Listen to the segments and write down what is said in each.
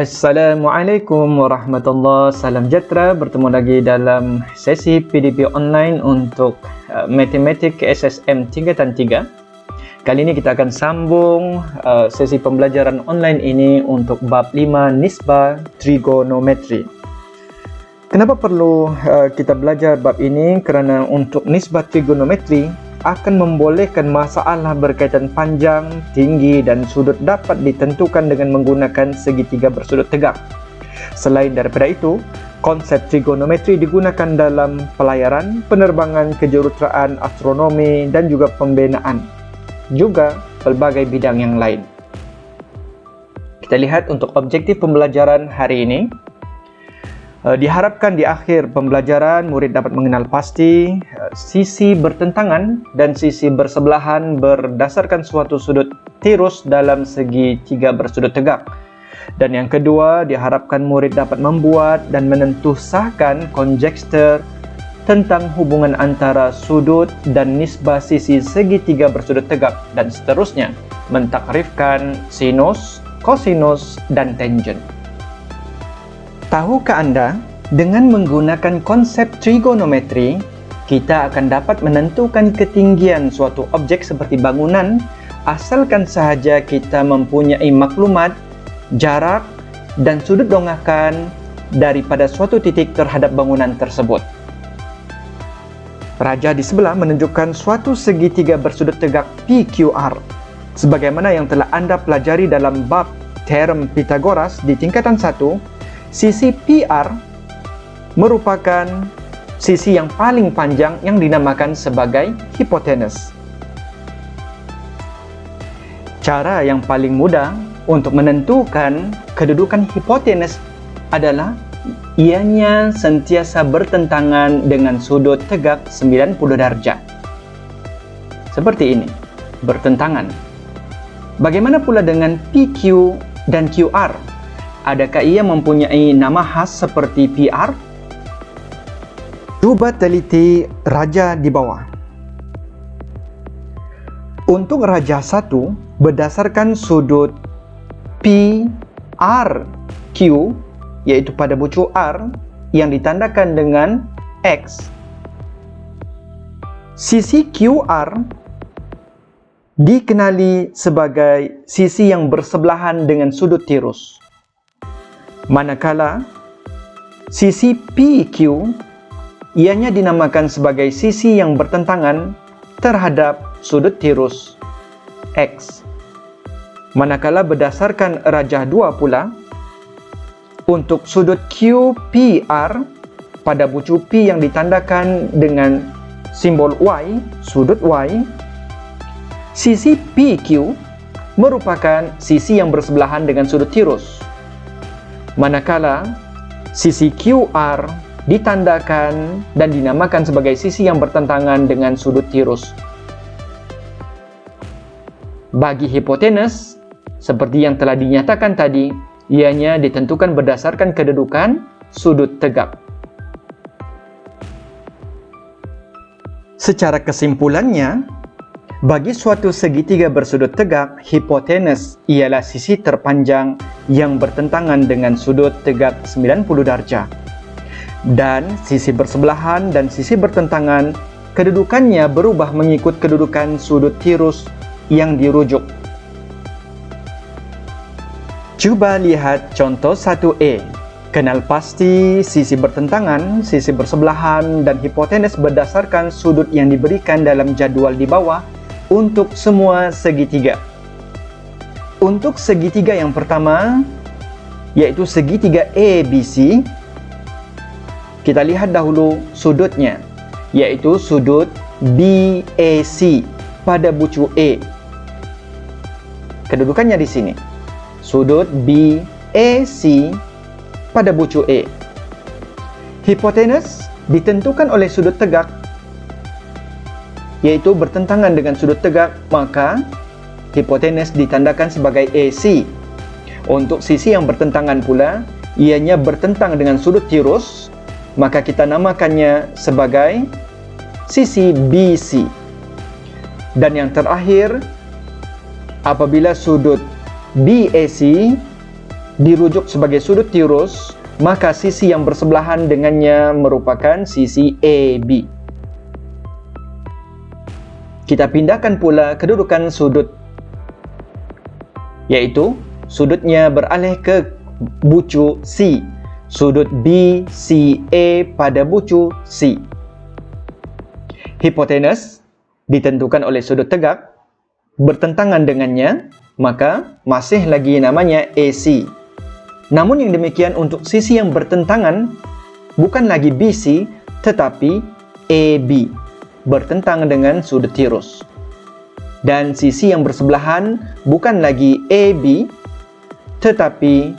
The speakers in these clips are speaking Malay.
Assalamualaikum warahmatullahi. Salam sejahtera. Bertemu lagi dalam sesi PDP online untuk Matematik SSM tingkatan 3. Kali ini kita akan sambung sesi pembelajaran online ini untuk bab 5 nisbah trigonometri. Kenapa perlu kita belajar bab ini? Kerana untuk nisbah trigonometri akan membolehkan masalah berkaitan panjang, tinggi dan sudut dapat ditentukan dengan menggunakan segitiga bersudut tegak. Selain daripada itu, konsep trigonometri digunakan dalam pelayaran, penerbangan, kejuruteraan, astronomi dan juga pembinaan. Juga pelbagai bidang yang lain. Kita lihat untuk objektif pembelajaran hari ini. Diharapkan di akhir pembelajaran murid dapat mengenal pasti sisi bertentangan dan sisi bersebelahan berdasarkan suatu sudut tirus dalam segitiga bersudut tegak. Dan yang kedua, diharapkan murid dapat membuat dan menentusahkan konjektur tentang hubungan antara sudut dan nisbah sisi segitiga bersudut tegak dan seterusnya, mentakrifkan sinus, kosinus dan tangent. Tahukah anda, dengan menggunakan konsep trigonometri, kita akan dapat menentukan ketinggian suatu objek seperti bangunan asalkan sahaja kita mempunyai maklumat, jarak dan sudut dongakan daripada suatu titik terhadap bangunan tersebut. Raja di sebelah menunjukkan suatu segitiga bersudut tegak PQR. Sebagaimana yang telah anda pelajari dalam bab teorem Pythagoras di tingkatan 1, sisi PR merupakan sisi yang paling panjang yang dinamakan sebagai hipotenus. Cara yang paling mudah untuk menentukan kedudukan hipotenus adalah ianya sentiasa bertentangan dengan sudut tegak 90 darjah. Seperti ini, bertentangan. Bagaimana pula dengan PQ dan QR? Adakah ia mempunyai nama khas seperti PR? Cuba teliti raja di bawah. Untuk raja 1, berdasarkan sudut PRQ, iaitu pada bucu R yang ditandakan dengan X, sisi QR dikenali sebagai sisi yang bersebelahan dengan sudut tirus. Manakala sisi PQ ianya dinamakan sebagai sisi yang bertentangan terhadap sudut tirus X. Manakala berdasarkan rajah 2 pula, untuk sudut QPR pada bucu P yang ditandakan dengan simbol Y, sudut Y, sisi PQ merupakan sisi yang bersebelahan dengan sudut tirus. Manakala sisi QR ditandakan dan dinamakan sebagai sisi yang bertentangan dengan sudut tirus. Bagi hipotenus, seperti yang telah dinyatakan tadi, ianya ditentukan berdasarkan kedudukan sudut tegak. Secara kesimpulannya, bagi suatu segitiga bersudut tegak, hipotenus ialah sisi terpanjang yang bertentangan dengan sudut tegak 90 darjah. Dan sisi bersebelahan dan sisi bertentangan, kedudukannya berubah mengikut kedudukan sudut tirus yang dirujuk. Cuba lihat contoh 1A. Kenal pasti sisi bertentangan, sisi bersebelahan dan hipotenus berdasarkan sudut yang diberikan dalam jadual di bawah untuk semua segitiga. Untuk segitiga yang pertama, yaitu segitiga ABC, kita lihat dahulu sudutnya, yaitu sudut BAC pada bucu A. Kedudukannya di sini. Sudut BAC pada bucu A. Hipotenus ditentukan oleh sudut tegak, yaitu bertentangan dengan sudut tegak, maka hipotenus ditandakan sebagai AC. Untuk sisi yang bertentangan pula, ianya bertentang dengan sudut tirus, maka kita namakannya sebagai sisi BC. Dan yang terakhir, apabila sudut BAC dirujuk sebagai sudut tirus, maka sisi yang bersebelahan dengannya merupakan sisi AB. Kita pindahkan pula kedudukan sudut, yaitu sudutnya beralih ke bucu C. Sudut BCA pada bucu C. Hipotenus ditentukan oleh sudut tegak, bertentangan dengannya, maka masih lagi namanya AC. Namun yang demikian untuk sisi yang bertentangan bukan lagi BC tetapi AB, bertentangan dengan sudut tirus. Dan sisi yang bersebelahan bukan lagi AB tetapi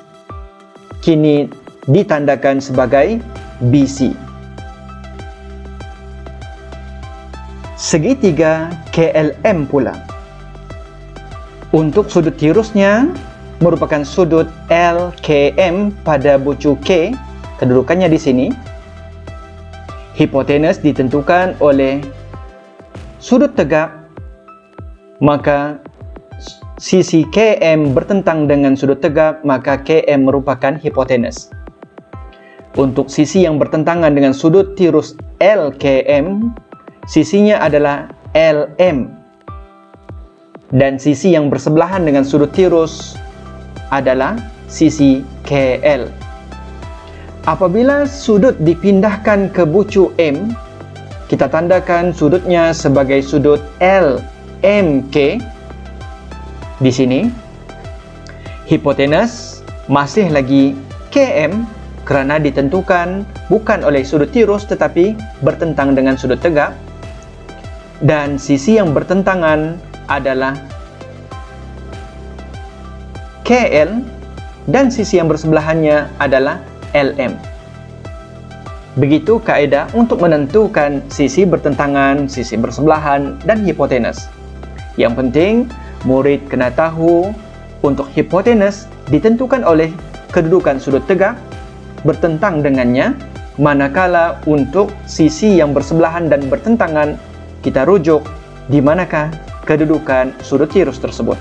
kini ditandakan sebagai BC. Segitiga KLM pula. Untuk sudut tirusnya merupakan sudut LKM pada bucu K, kedudukannya di sini. Hipotenus ditentukan oleh sudut tegak, maka sisi KM bertentang dengan sudut tegak, maka KM merupakan hipotenus. Untuk sisi yang bertentangan dengan sudut tirus LKM, sisinya adalah LM. Dan sisi yang bersebelahan dengan sudut tirus adalah sisi KL. Apabila sudut dipindahkan ke bucu M, kita tandakan sudutnya sebagai sudut LMK. Di sini, hipotenus masih lagi KM kerana ditentukan bukan oleh sudut tirus tetapi bertentang dengan sudut tegak, dan sisi yang bertentangan adalah KL dan sisi yang bersebelahannya adalah LM. Begitu kaedah untuk menentukan sisi bertentangan, sisi bersebelahan dan hipotenus. Yang penting murid kena tahu untuk hipotenus ditentukan oleh kedudukan sudut tegak bertentang dengannya, manakala untuk sisi yang bersebelahan dan bertentangan kita rujuk di manakah kedudukan sudut tirus tersebut.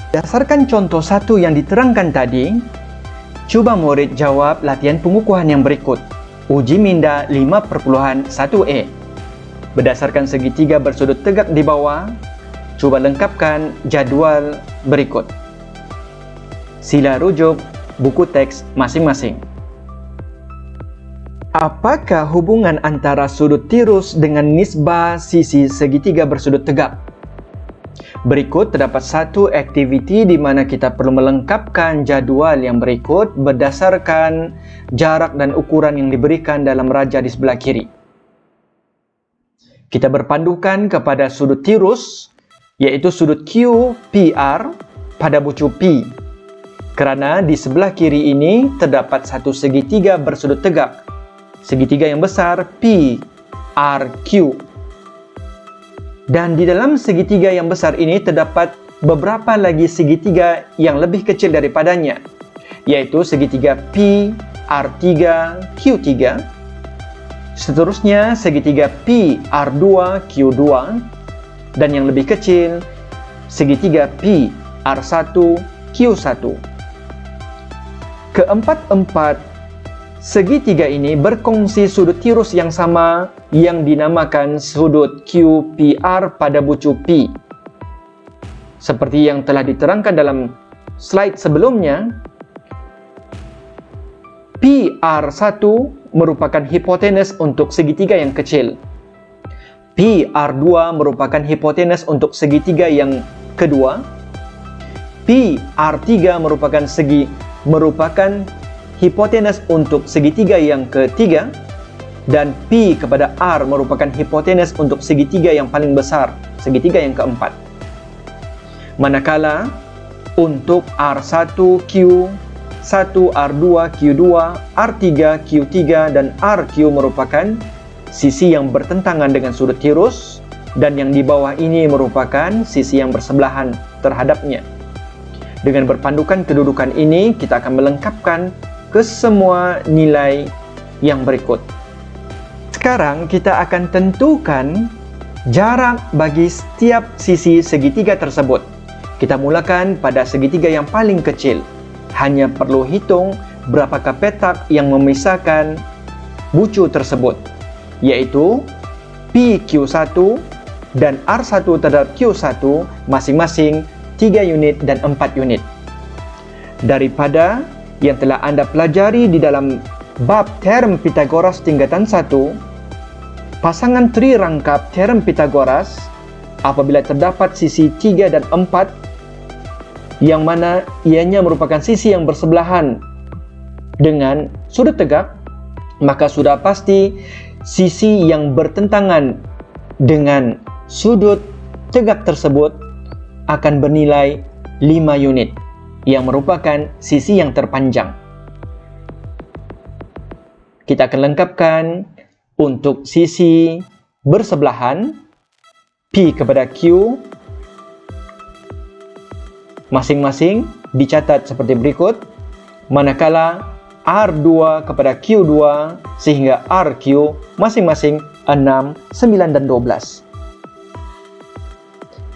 Berdasarkan contoh 1 yang diterangkan tadi, cuba murid jawab latihan pengukuhan yang berikut. Uji minda 5.1a. Berdasarkan segitiga bersudut tegak di bawah, cuba lengkapkan jadual berikut. Sila rujuk buku teks masing-masing. Apakah hubungan antara sudut tirus dengan nisbah sisi segitiga bersudut tegak? Berikut terdapat satu aktiviti di mana kita perlu melengkapkan jadual yang berikut berdasarkan jarak dan ukuran yang diberikan dalam raja di sebelah kiri. Kita berpandukan kepada sudut tirus, yaitu sudut QPR pada bucu P. Kerana di sebelah kiri ini terdapat satu segitiga bersudut tegak. Segitiga yang besar PRQ. Dan di dalam segitiga yang besar ini terdapat beberapa lagi segitiga yang lebih kecil daripadanya, yaitu segitiga PR3Q3, seterusnya segitiga PR2Q2, dan yang lebih kecil segitiga PR1Q1. Keempat-empat segitiga ini berkongsi sudut tirus yang sama yang dinamakan sudut QPR pada bucu P. Seperti yang telah diterangkan dalam slide sebelumnya, PR1 merupakan hipotenus untuk segitiga yang kecil. PR2 merupakan hipotenus untuk segitiga yang kedua. PR3 merupakan hipotenus untuk segitiga yang ketiga, dan P kepada R merupakan hipotenus untuk segitiga yang paling besar, segitiga yang keempat. Manakala untuk R1Q1, R2Q2, R3Q3 dan RQ merupakan sisi yang bertentangan dengan sudut tirus, dan yang di bawah ini merupakan sisi yang bersebelahan terhadapnya. Dengan berpandukan kedudukan ini, kita akan melengkapkan kesemua nilai yang berikut. Sekarang kita akan tentukan jarak bagi setiap sisi segitiga tersebut. Kita mulakan pada segitiga yang paling kecil. hanya perlu hitung berapakah petak yang memisahkan bucu tersebut, yaitu PQ1 dan R1 terhadap Q1 masing-masing 3 unit dan 4 unit. Daripada yang telah Anda pelajari di dalam bab teorem Pythagoras tingkatan 1, pasangan trirangkap teorem Pythagoras apabila terdapat sisi 3 dan 4 yang mana ianya merupakan sisi yang bersebelahan dengan sudut tegak, maka sudah pasti sisi yang bertentangan dengan sudut tegak tersebut akan bernilai 5 unit yang merupakan sisi yang terpanjang. Kita akan lengkapkan untuk sisi bersebelahan P kepada Q masing-masing dicatat seperti berikut, manakala R2 kepada Q2 sehingga RQ masing-masing 6, 9 dan 12.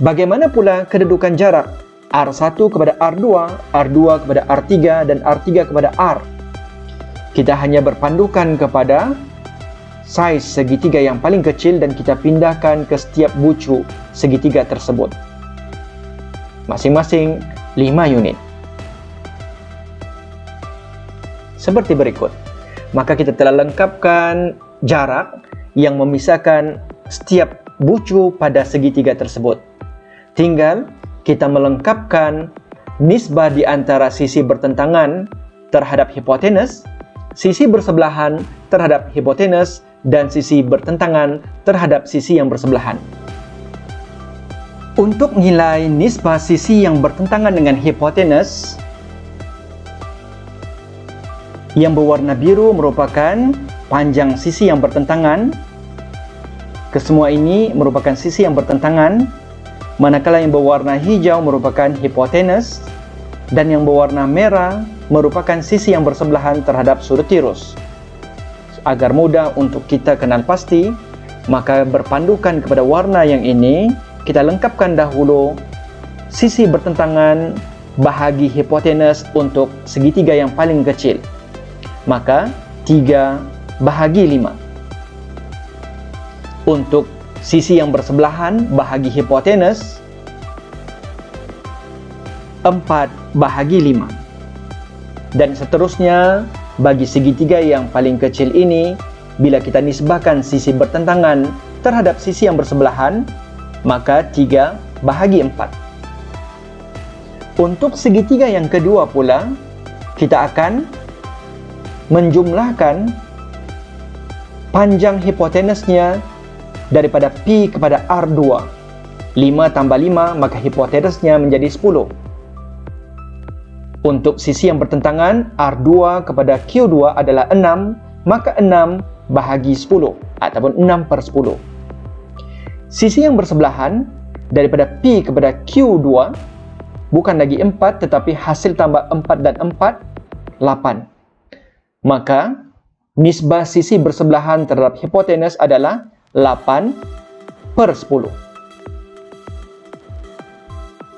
Bagaimana pula kedudukan jarak R1 kepada R2, R2 kepada R3 dan R3 kepada R? Kita hanya berpandukan kepada saiz segitiga yang paling kecil dan kita pindahkan ke setiap bucu segitiga tersebut. Masing-masing 5 unit. Seperti berikut. Maka kita telah lengkapkan jarak yang memisahkan setiap bucu pada segitiga tersebut. Tinggal kita melengkapkan nisbah di antara sisi bertentangan terhadap hipotenus, sisi bersebelahan terhadap hipotenus, dan sisi bertentangan terhadap sisi yang bersebelahan. Untuk nilai nisbah sisi yang bertentangan dengan hipotenus, yang berwarna biru merupakan panjang sisi yang bertentangan. Kesemua ini merupakan sisi yang bertentangan, manakala yang berwarna hijau merupakan hipotenus dan yang berwarna merah merupakan sisi yang bersebelahan terhadap sudut tirus. Agar mudah untuk kita kenal pasti, maka berpandukan kepada warna yang ini, kita lengkapkan dahulu sisi bertentangan bahagi hipotenus untuk segitiga yang paling kecil. Maka 3 bahagi 5. Untuk sisi yang bersebelahan bahagi hipotenus 4 bahagi 5. Dan seterusnya bagi segitiga yang paling kecil ini, bila kita nisbahkan sisi bertentangan terhadap sisi yang bersebelahan, maka 3 bahagi 4. Untuk segitiga yang kedua pula, kita akan menjumlahkan panjang hipotenusnya daripada P kepada R2. 5 tambah 5, maka hipotenusnya menjadi 10. Untuk sisi yang bertentangan, R2 kepada Q2 adalah 6, maka 6 bahagi 10 ataupun 6 per 10. Sisi yang bersebelahan daripada P kepada Q2 bukan lagi 4, tetapi hasil tambah 4 dan 4, 8. Maka nisbah sisi bersebelahan terhadap hipotenus adalah 8 per 10.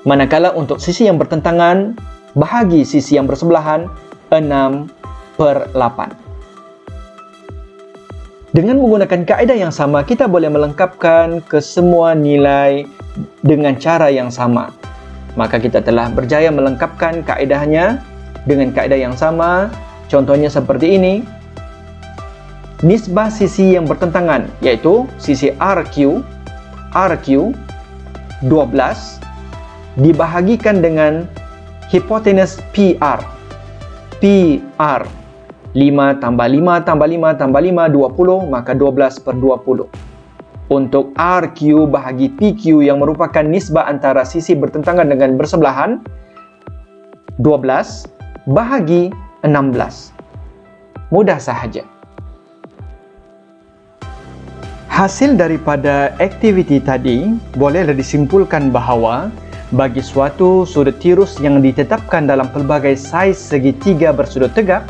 Manakala untuk sisi yang bertentangan bahagi sisi yang bersebelahan 6 per 8. Dengan menggunakan kaedah yang sama, kita boleh melengkapkan kesemua nilai dengan cara yang sama. Maka kita telah berjaya melengkapkan kaedahnya dengan kaedah yang sama. Contohnya seperti ini. Nisbah sisi yang bertentangan, yaitu sisi RQ 12 dibahagikan dengan hipotenus PR 5 tambah 5 tambah 5 tambah 5, 20, maka 12 per 20. Untuk RQ bahagi PQ yang merupakan nisbah antara sisi bertentangan dengan bersebelahan, 12 bahagi 16. Mudah sahaja. Hasil daripada aktiviti tadi bolehlah disimpulkan bahawa bagi suatu sudut tirus yang ditetapkan dalam pelbagai saiz segitiga bersudut tegak,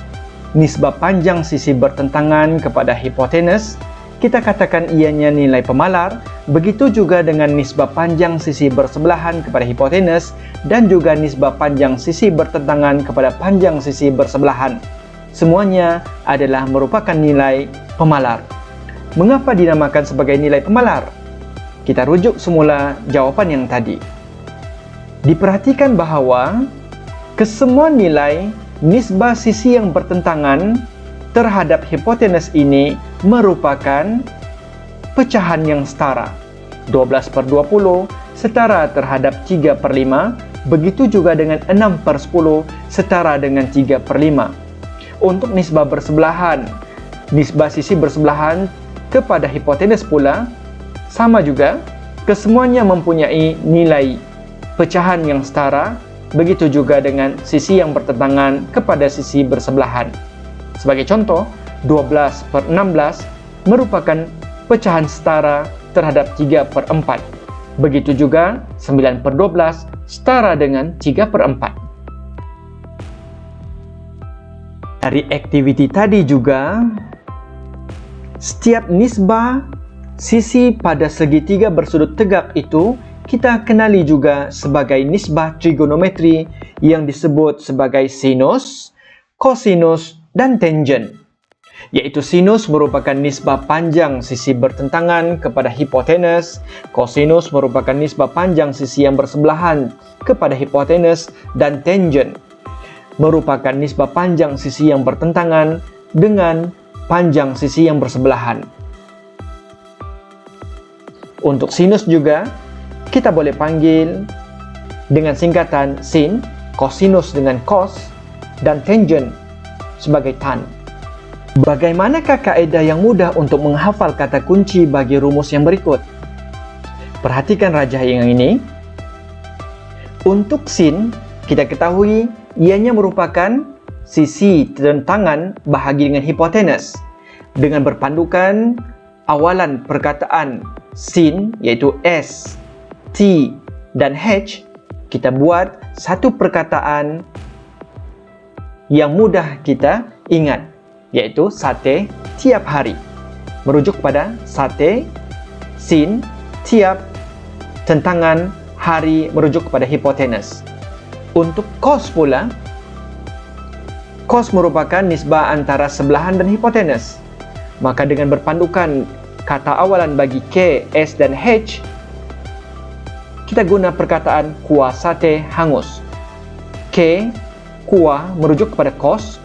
nisbah panjang sisi bertentangan kepada hipotenus kita katakan ianya nilai pemalar. Begitu juga dengan nisbah panjang sisi bersebelahan kepada hipotenus dan juga nisbah panjang sisi bertentangan kepada panjang sisi bersebelahan. Semuanya adalah merupakan nilai pemalar. Mengapa dinamakan sebagai nilai pemalar? Kita rujuk semula jawapan yang tadi. Diperhatikan bahawa kesemua nilai nisbah sisi yang bertentangan terhadap hipotenus ini merupakan pecahan yang setara. 12/20 setara terhadap 3/5, begitu juga dengan 6/10 setara dengan 3/5. Untuk nisbah bersebelahan, nisbah sisi bersebelahan kepada hipotenus pula sama juga, kesemuanya mempunyai nilai pecahan yang setara, begitu juga dengan sisi yang bertentangan kepada sisi bersebelahan. Sebagai contoh, 12/16 merupakan pecahan setara terhadap 3/4. Begitu juga 9/12 setara dengan 3/4. Dari aktiviti tadi juga, setiap nisbah sisi pada segitiga bersudut tegak itu kita kenali juga sebagai nisbah trigonometri yang disebut sebagai sinus, kosinus, dan tangen. Yaitu sinus merupakan nisbah panjang sisi bertentangan kepada hipotenus, kosinus merupakan nisbah panjang sisi yang bersebelahan kepada hipotenus, dan tangen merupakan nisbah panjang sisi yang bertentangan dengan panjang sisi yang bersebelahan. Untuk sinus juga, kita boleh panggil dengan singkatan sin, kosinus dengan cos, dan tangen sebagai tan. Bagaimanakah kaedah yang mudah untuk menghafal kata kunci bagi rumus yang berikut? Perhatikan rajah yang ini. Untuk sin, kita ketahui ianya merupakan sisi tentangan bahagi dengan hipotenus. Dengan berpandukan awalan perkataan sin, iaitu S, T, dan H, kita buat satu perkataan yang mudah kita ingat, yaitu sate tiap hari. Merujuk pada sate, sin, tiap, tentangan, hari merujuk kepada hipotenus. Untuk cos pula, cos merupakan nisbah antara sebelahan dan hipotenus. Maka dengan berpandukan kata awalan bagi K, S, dan H, kita guna perkataan kuah sate hangus. K, kuah merujuk kepada cos,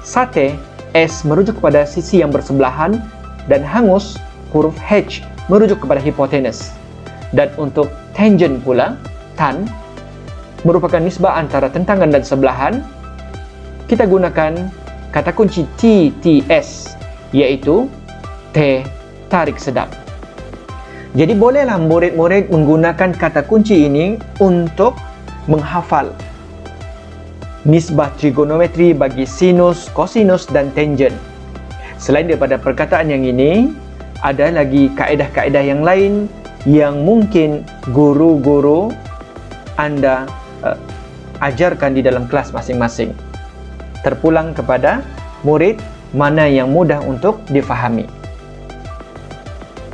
sate, S merujuk kepada sisi yang bersebelahan, dan hangus, huruf H, merujuk kepada hipotenus. Dan untuk tangen pula, tan, merupakan nisbah antara tentangan dan sebelahan. Kita gunakan kata kunci TTS, yaitu T, tarik sedap. Jadi bolehlah murid-murid menggunakan kata kunci ini untuk menghafal nisbah trigonometri bagi sinus, kosinus, dan tangen. Selain daripada perkataan yang ini, ada lagi kaedah-kaedah yang lain yang mungkin guru-guru anda ajarkan di dalam kelas masing-masing. Terpulang kepada murid mana yang mudah untuk difahami.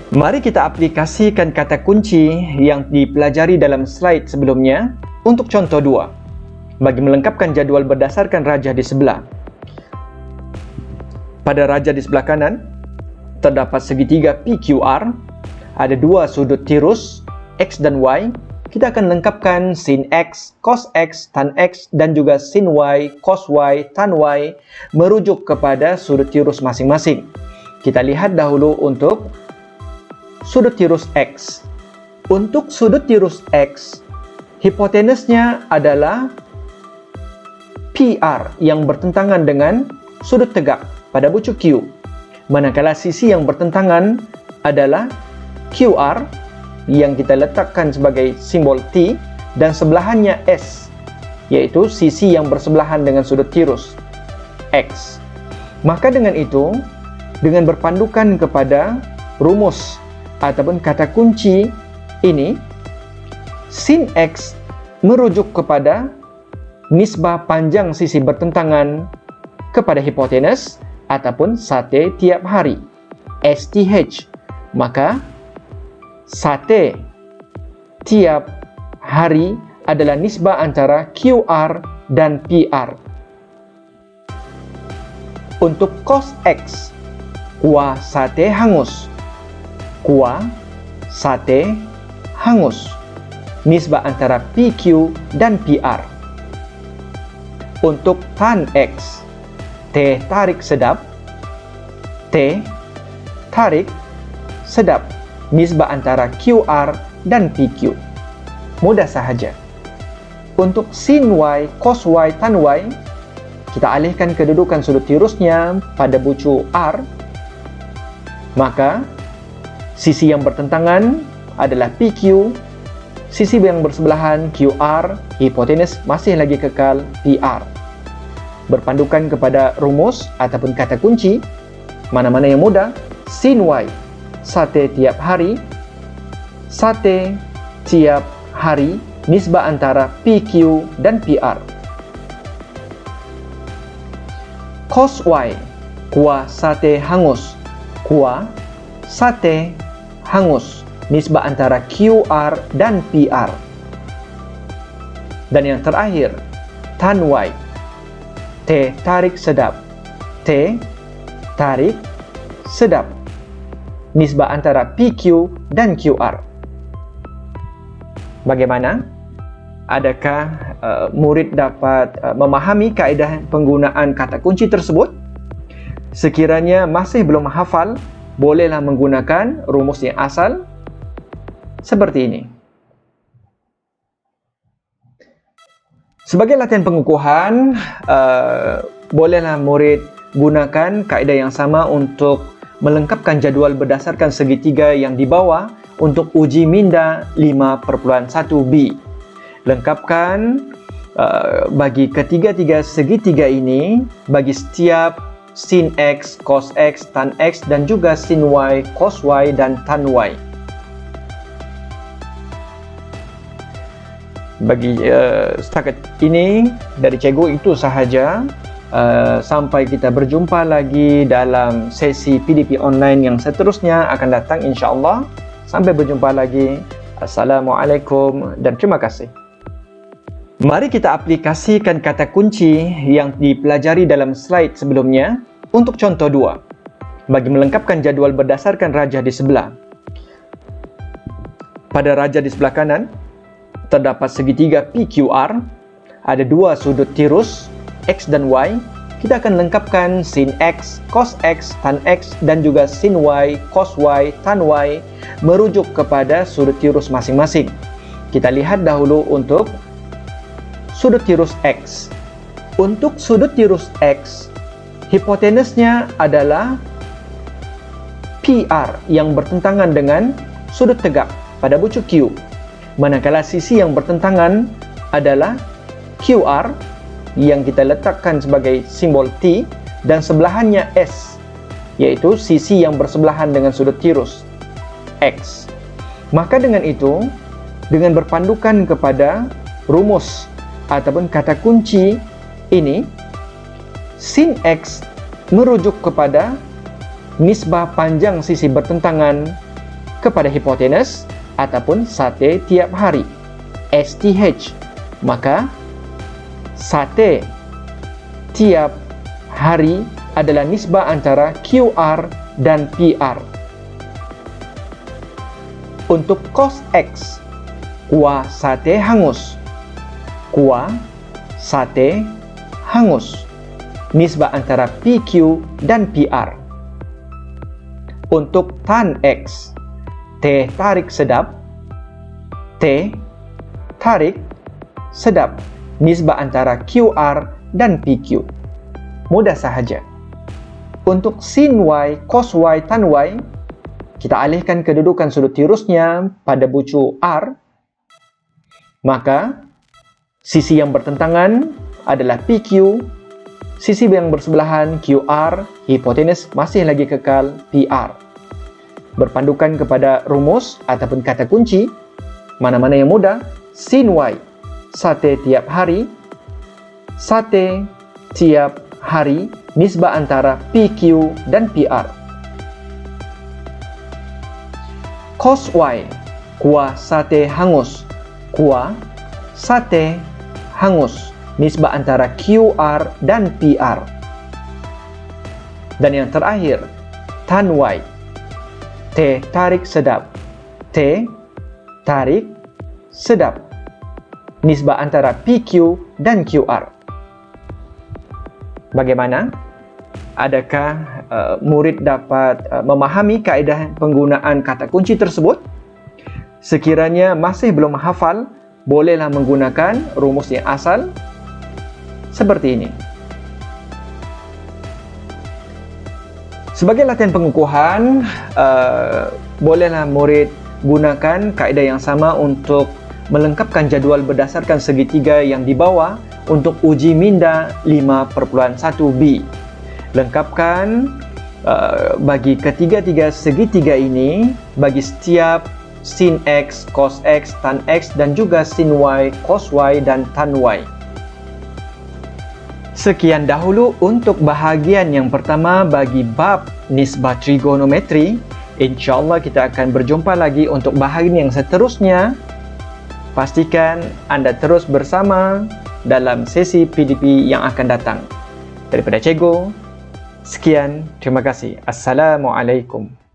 Mari kita aplikasikan kata kunci yang dipelajari dalam slide sebelumnya untuk contoh 2. Bagi melengkapkan jadual berdasarkan rajah di sebelah. Pada rajah di sebelah kanan, terdapat segitiga PQR, ada dua sudut tirus, X dan Y. Kita akan lengkapkan sin X, cos X, tan X, dan juga sin Y, cos Y, tan Y, merujuk kepada sudut tirus masing-masing. Kita lihat dahulu untuk sudut tirus X. Untuk sudut tirus X, hipotenusnya adalah PR yang bertentangan dengan sudut tegak pada bucu Q. Manakala sisi yang bertentangan adalah QR yang kita letakkan sebagai simbol T dan sebelahannya S, yaitu sisi yang bersebelahan dengan sudut tirus X. Maka dengan itu, dengan berpandukan kepada rumus ataupun kata kunci ini, sin X merujuk kepada nisbah panjang sisi bertentangan kepada hipotenus ataupun sate tiap hari. STH. Maka sate tiap hari adalah nisbah antara QR dan PR. Untuk cos X, kuah sate hangus. Kuah sate hangus. Nisbah antara PQ dan PR. Untuk tan X, teh tarik sedap. Teh tarik sedap. Nisbah antara QR dan PQ. Mudah sahaja. Untuk sin Y, cos Y, tan Y, kita alihkan kedudukan sudut tirusnya pada bucu R. Maka sisi yang bertentangan adalah PQ, sisi yang bersebelahan QR, hipotenus masih lagi kekal PR. Berpandukan kepada rumus ataupun kata kunci, mana-mana yang mudah, sin Y, sate tiap hari. Sate tiap hari, nisbah antara PQ dan PR. Cos Y, kuah sate hangus. Kuah sate hangus. Nisbah antara QR dan PR. Dan yang terakhir, tan Y, teh tarik sedap. Teh tarik sedap. Nisbah antara PQ dan QR. Bagaimana? Adakah murid dapat memahami kaedah penggunaan kata kunci tersebut? Sekiranya masih belum hafal, bolehlah menggunakan rumus yang asal seperti ini. Sebagai latihan pengukuhan, bolehlah murid gunakan kaedah yang sama untuk melengkapkan jadual berdasarkan segitiga yang di bawah untuk uji minda 5.1b. Lengkapkan bagi ketiga-tiga segitiga ini bagi setiap sin X, cos X, tan X dan juga sin Y, cos Y dan tan Y. Bagi setakat ini dari cikgu itu sahaja. Sampai kita berjumpa lagi dalam sesi PDP online yang seterusnya akan datang insya-Allah. Sampai berjumpa lagi. Assalamualaikum dan terima kasih. Mari kita aplikasikan kata kunci yang dipelajari dalam slide sebelumnya untuk contoh 2. Bagi melengkapkan jadual berdasarkan rajah di sebelah. Pada rajah di sebelah kanan terdapat segitiga PQR, ada dua sudut tirus X dan Y. Kita akan lengkapkan sin X, cos X, tan X dan juga sin Y, cos Y, tan Y merujuk kepada sudut tirus masing-masing. Kita lihat dahulu untuk sudut tirus X. Untuk sudut tirus X, hipotenusnya adalah PR yang bertentangan dengan sudut tegak pada bucu Q. Manakala sisi yang bertentangan adalah QR yang kita letakkan sebagai simbol T dan sebelahannya S, yaitu sisi yang bersebelahan dengan sudut tirus X. Maka dengan itu, dengan berpandukan kepada rumus ataupun kata kunci ini, sin X merujuk kepada nisbah panjang sisi bertentangan kepada hipotenus ataupun sate tiap hari, STH. Maka sate tiap hari adalah nisbah antara QR dan PR. Untuk cos X, kuah sate hangus. Kuah sate hangus. Nisbah antara PQ dan PR. Untuk tan X, teh tarik sedap. Teh tarik sedap. Nisbah antara QR dan PQ. Mudah sahaja. Untuk sin Y, cos Y, tan Y, kita alihkan kedudukan sudut tirusnya pada bucu R. Maka sisi yang bertentangan adalah PQ, sisi yang bersebelahan QR, hipotenus masih lagi kekal PR. Berpandukan kepada rumus ataupun kata kunci, mana-mana yang mudah, sin Y, sate tiap hari. Sate tiap hari, nisbah antara PQ dan PR. cos Y, kuah sate hangus. Kuah sate hangus. Nisbah antara QR dan PR. Dan yang terakhir, tan Y, teh tarik sedap. Teh tarik sedap. Nisbah antara PQ dan QR. Bagaimana? Adakah murid dapat memahami kaedah penggunaan kata kunci tersebut? Sekiranya masih belum hafal, bolehlah menggunakan rumus yang asal seperti ini. Sebagai latihan pengukuhan, bolehlah murid gunakan kaedah yang sama untuk melengkapkan jadual berdasarkan segitiga yang di bawah untuk uji minda 5.1b. Lengkapkan bagi ketiga-tiga segitiga ini bagi setiap sin X, cos X, tan X dan juga sin Y, cos Y dan tan Y. Sekian dahulu untuk bahagian yang pertama bagi bab nisbah trigonometri. InsyaAllah kita akan berjumpa lagi untuk bahagian yang seterusnya. Pastikan anda terus bersama dalam sesi PDP yang akan datang. Daripada Cikgu, sekian, terima kasih. Assalamualaikum.